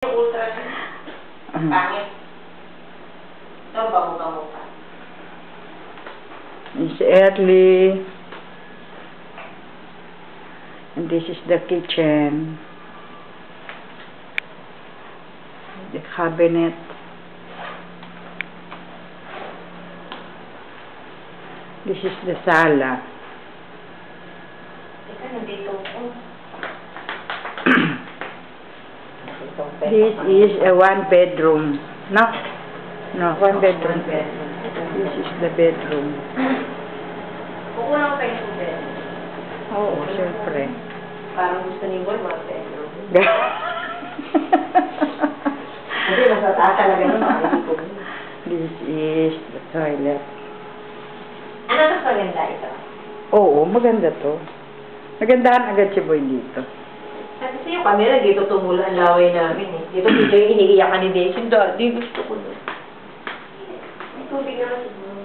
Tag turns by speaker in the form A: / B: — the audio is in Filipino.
A: Ultra pangit. Ito, bango-bango pa.
B: It's early. And this is the kitchen. The cabinet. This is the sala.
A: Ito, nandito ko.
B: This is a one bedroom. No? No, one bedroom. This is the bedroom.
A: Kukulang pa yung tubig.
B: Oo, siyempre.
A: Parang gusto ni Boy, one bedroom. Hindi, masataas talaga nun.
B: This is the toilet.
A: Ano mas maganda ito?
B: Oo, maganda to. Nagandahan agad si Boy dito.
A: Kasi yung camera, dito tumula ang laway namin eh. Dito yung iniiyakan ni Daisy. Daddy, gusto ko na. May tubig naman siguro.